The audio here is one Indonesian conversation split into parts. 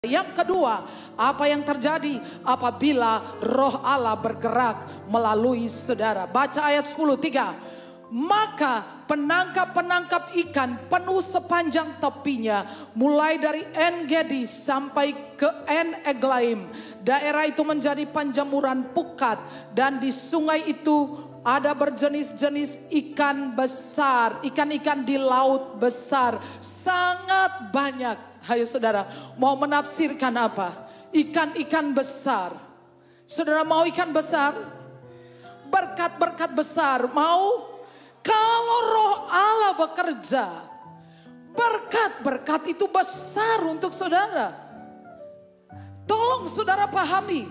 Yang kedua, apa yang terjadi apabila Roh Allah bergerak melalui saudara? Baca ayat 10:3. Maka penangkap-penangkap ikan penuh sepanjang tepinya, mulai dari En-Gedi sampai ke En-Eglaim. Daerah itu menjadi panjamuran pukat, dan di sungai itu ada berjenis-jenis ikan besar, ikan-ikan di laut besar, sangat banyak. Hayo saudara, mau menafsirkan apa? Ikan-ikan besar. Saudara mau ikan besar? Berkat-berkat besar mau? Kalau Roh Allah bekerja, berkat-berkat itu besar untuk saudara. Tolong saudara pahami,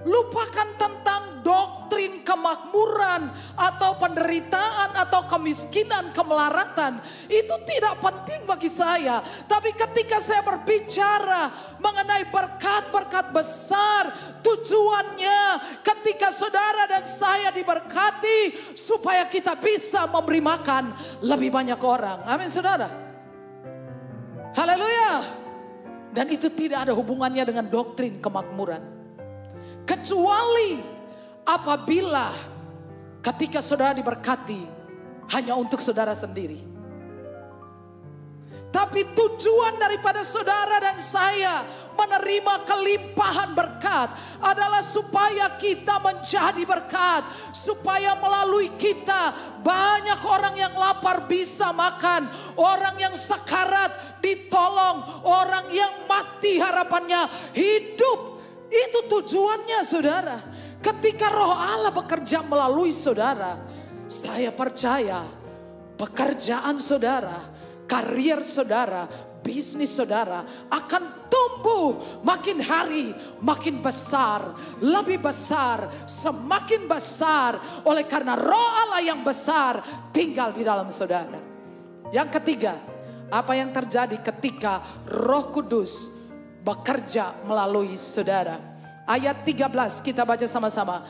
lupakan tentang doktrin kemakmuran atau penderitaan atau kemiskinan, kemelaratan. Itu tidak penting bagi saya. Tapi ketika saya berbicara mengenai berkat-berkat besar, tujuannya ketika saudara dan saya diberkati supaya kita bisa memberi makan lebih banyak orang. Amin saudara. Haleluya. Dan itu tidak ada hubungannya dengan doktrin kemakmuran. Kecuali apabila ketika saudara diberkati hanya untuk saudara sendiri. Tapi tujuan daripada saudara dan saya menerima kelimpahan berkat adalah supaya kita menjadi berkat. Supaya melalui kita banyak orang yang lapar bisa makan. Orang yang sekarat ditolong. Orang yang mati harapannya hidup. Itu tujuannya saudara. Ketika Roh Allah bekerja melalui saudara, saya percaya pekerjaan saudara, karier saudara, bisnis saudara akan tumbuh makin hari makin besar, lebih besar, semakin besar, oleh karena Roh Allah yang besar tinggal di dalam saudara. Yang ketiga, apa yang terjadi ketika Roh Kudus bekerja melalui saudara? Ayat 13 kita baca sama-sama.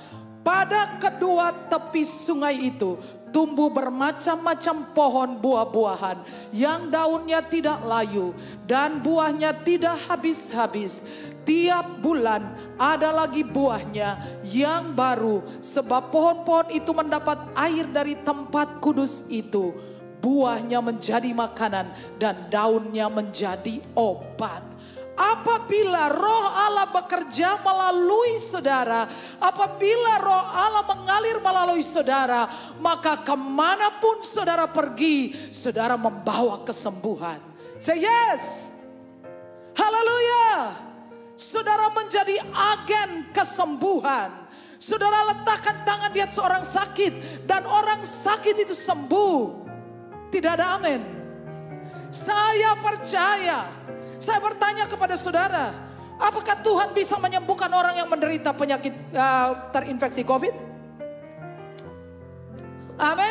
Pada kedua tepi sungai itu tumbuh bermacam-macam pohon buah-buahan yang daunnya tidak layu dan buahnya tidak habis-habis. Tiap bulan ada lagi buahnya yang baru, sebab pohon-pohon itu mendapat air dari tempat kudus itu. Buahnya menjadi makanan dan daunnya menjadi obat. Apabila Roh Allah bekerja melalui saudara, apabila Roh Allah mengalir melalui saudara, maka kemanapun saudara pergi, saudara membawa kesembuhan. Say yes. Haleluya. Saudara menjadi agen kesembuhan. Saudara letakkan tangan di atas orang sakit dan orang sakit itu sembuh. Tidak ada amin. Saya percaya. Saya bertanya kepada saudara, apakah Tuhan bisa menyembuhkan orang yang menderita penyakit terinfeksi COVID? Amin.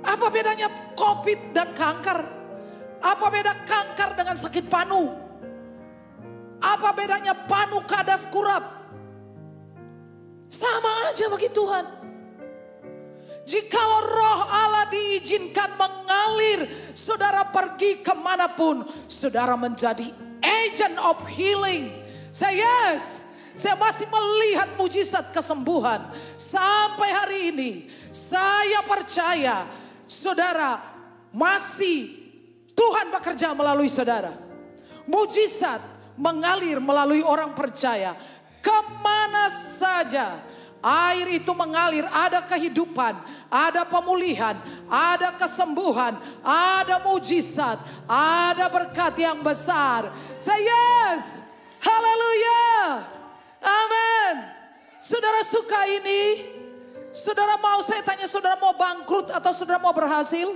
Apa bedanya COVID dan kanker? Apa beda kanker dengan sakit panu? Apa bedanya panu, kadas, kurap? Sama aja bagi Tuhan. Jikalau Roh Allah diizinkan mengalir, saudara pergi kemanapun, saudara menjadi agent of healing. Saya yes, saya masih melihat mujizat kesembuhan. Sampai hari ini, saya percaya saudara masih Tuhan bekerja melalui saudara. Mujizat mengalir melalui orang percaya. Kemana saja air itu mengalir, ada kehidupan, ada pemulihan, ada kesembuhan, ada mujizat, ada berkat yang besar. Say yes. Haleluya. Amin. Saudara suka ini? Saudara mau, saya tanya, saudara mau bangkrut atau saudara mau berhasil?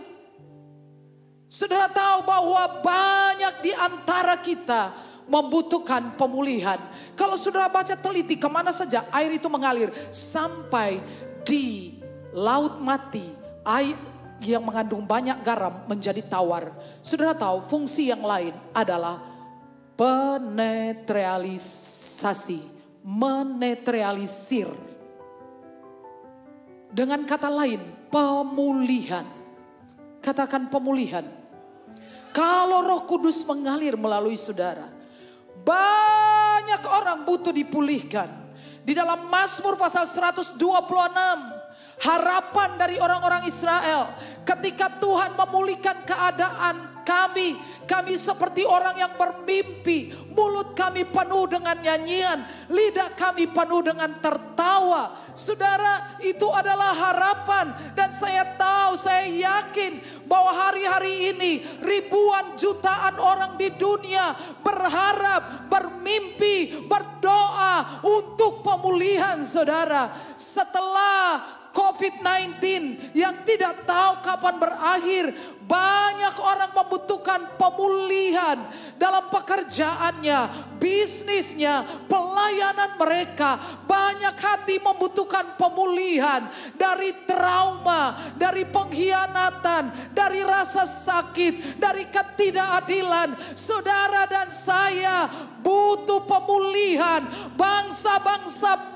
Saudara tahu bahwa banyak di antara kita membutuhkan pemulihan. Kalau saudara baca teliti, kemana saja air itu mengalir, sampai di laut mati, air yang mengandung banyak garam menjadi tawar. Saudara tahu fungsi yang lain adalah penetralisasi, menetralisir. Dengan kata lain, pemulihan. Katakan pemulihan. Kalau Roh Kudus mengalir melalui saudara, Banyak orang butuh dipulihkan. Di dalam Mazmur pasal 126, harapan dari orang-orang Israel ketika Tuhan memulihkan keadaan kami seperti orang yang bermimpi, mulut kami penuh dengan nyanyian, lidah kami penuh dengan tertawa. Saudara, itu adalah harapan, dan saya tahu, saya yakin bahwa hari-hari ini ribuan jutaan orang di dunia berharap, bermimpi, berdoa untuk pemulihan, saudara. Setelah COVID-19 yang tidak tahu kapan berakhir, banyak orang membutuhkan pemulihan dalam pekerjaannya, bisnisnya, pelayanan mereka. Banyak hati membutuhkan pemulihan dari trauma, dari pengkhianatan, dari rasa sakit, dari ketidakadilan. Saudara dan saya butuh pemulihan. Bangsa-bangsa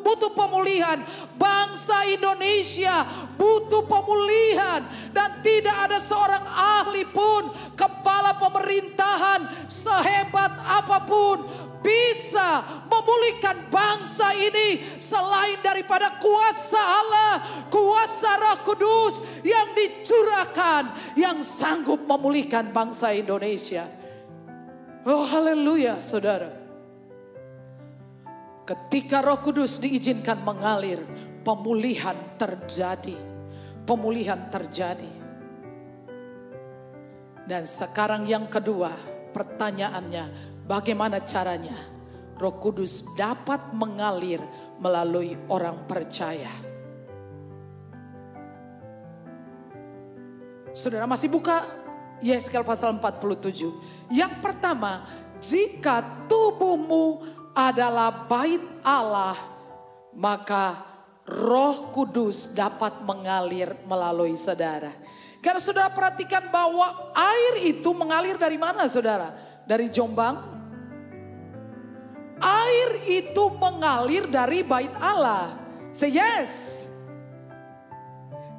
butuh pemulihan. Bangsa Indonesia butuh pemulihan, dan tidak ada seorang ahli pun, kepala pemerintahan sehebat apapun bisa memulihkan bangsa ini selain daripada kuasa Allah, kuasa Roh Kudus yang dicurahkan, yang sanggup memulihkan bangsa Indonesia. Oh haleluya, saudara. Ketika Roh Kudus diizinkan mengalir, pemulihan terjadi. Pemulihan terjadi. Dan sekarang yang kedua, pertanyaannya, bagaimana caranya Roh Kudus dapat mengalir melalui orang percaya? Saudara masih buka Yeskel pasal 47. Yang pertama, jika tubuhmu adalah bait Allah, maka Roh Kudus dapat mengalir melalui saudara. Karena saudara perhatikan bahwa air itu mengalir dari mana, saudara? Dari Jombang? Air itu mengalir dari bait Allah. Say yes.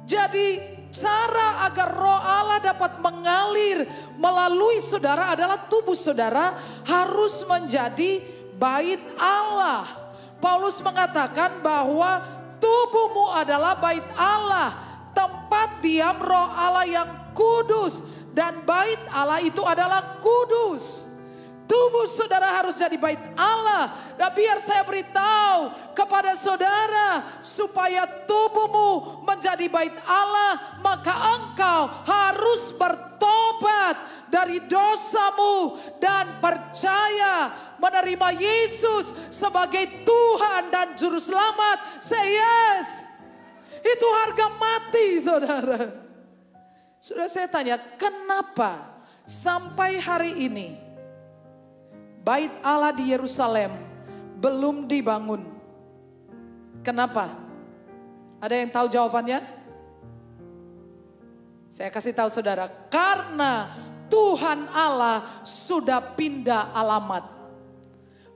Jadi cara agar Roh Allah dapat mengalir melalui saudara adalah tubuh saudara harus menjadi bait Allah. Paulus mengatakan bahwa tubuhmu adalah bait Allah, tempat diam Roh Allah yang kudus, dan bait Allah itu adalah kudus. Tubuh saudara harus jadi bait Allah. Dan biar saya beritahu kepada saudara, supaya tubuhmu menjadi bait Allah, maka engkau harus bertobat dari dosamu dan percaya menerima Yesus sebagai Tuhan dan Juru Selamat. Say yes. Itu harga mati, saudara. Sudah saya tanya, kenapa sampai hari ini bait Allah di Yerusalem belum dibangun? Kenapa? Ada yang tahu jawabannya? Saya kasih tahu saudara, karena Tuhan Allah sudah pindah alamat.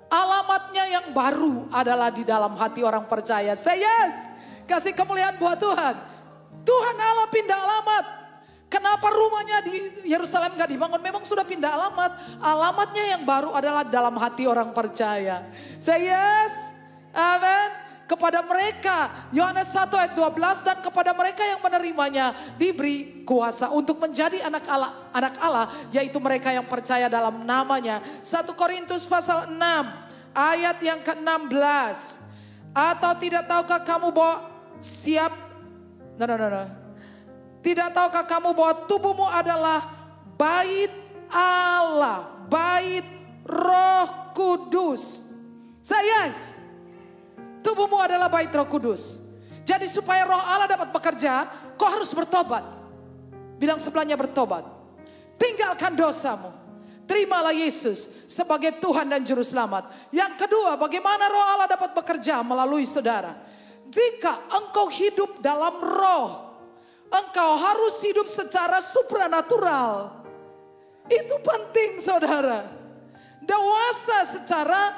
Alamatnya yang baru adalah di dalam hati orang percaya. Say yes. Kasih kemuliaan buat Tuhan. Tuhan Allah pindah alamat. Kenapa rumahnya di Yerusalem gak dibangun? Memang sudah pindah alamat. Alamatnya yang baru adalah dalam hati orang percaya. Say yes. Amen. Kepada mereka, Yohanes 1 ayat 12, dan kepada mereka yang menerimanya diberi kuasa untuk menjadi anak Allah, yaitu mereka yang percaya dalam namanya. 1 Korintus pasal 6 ayat yang ke-16. Atau tidak tahukah kamu bahwa tidak tahukah kamu bahwa tubuhmu adalah bait Allah, bait Roh Kudus? Say yes. Tubuhmu adalah bait Roh Kudus. Jadi supaya Roh Allah dapat bekerja, kau harus bertobat. Bilang sebelahnya bertobat. Tinggalkan dosamu. Terimalah Yesus sebagai Tuhan dan Juru Selamat. Yang kedua, bagaimana Roh Allah dapat bekerja melalui saudara? Jika engkau hidup dalam Roh, engkau harus hidup secara supranatural. Itu penting, saudara. Dewasa secara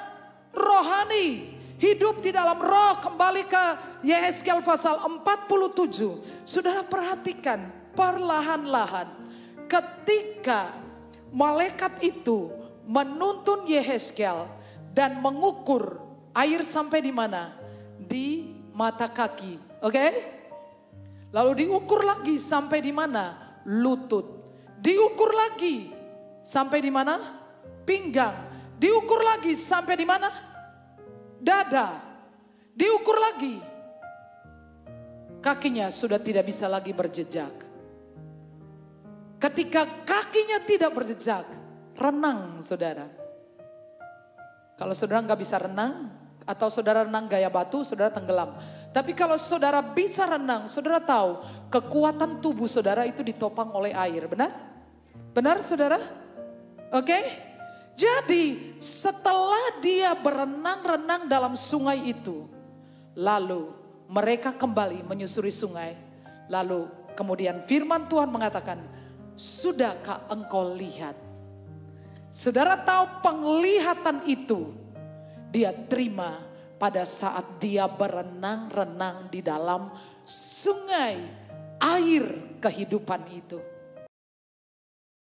rohani. Hidup di dalam Roh. Kembali ke Yeskel pasal 47. Saudara perhatikan perlahan-lahan ketika malaikat itu menuntun Yehezkiel dan mengukur air sampai di mana? Di mata kaki. Oke? Lalu diukur lagi sampai di mana? Lutut. Diukur lagi sampai di mana? Pinggang. Diukur lagi sampai di mana? Dada. Diukur lagi. Kakinya sudah tidak bisa lagi berjejak. Ketika kakinya tidak berjejak, renang saudara. Kalau saudara nggak bisa renang, atau saudara renang gaya batu, saudara tenggelam. Tapi kalau saudara bisa renang, saudara tahu kekuatan tubuh saudara itu ditopang oleh air, benar? Benar saudara? Oke? Jadi setelah dia berenang-renang dalam sungai itu, lalu mereka kembali menyusuri sungai. Lalu kemudian firman Tuhan mengatakan, sudahkah engkau lihat? Saudara tahu penglihatan itu dia terima pada saat dia berenang-renang di dalam sungai air kehidupan itu.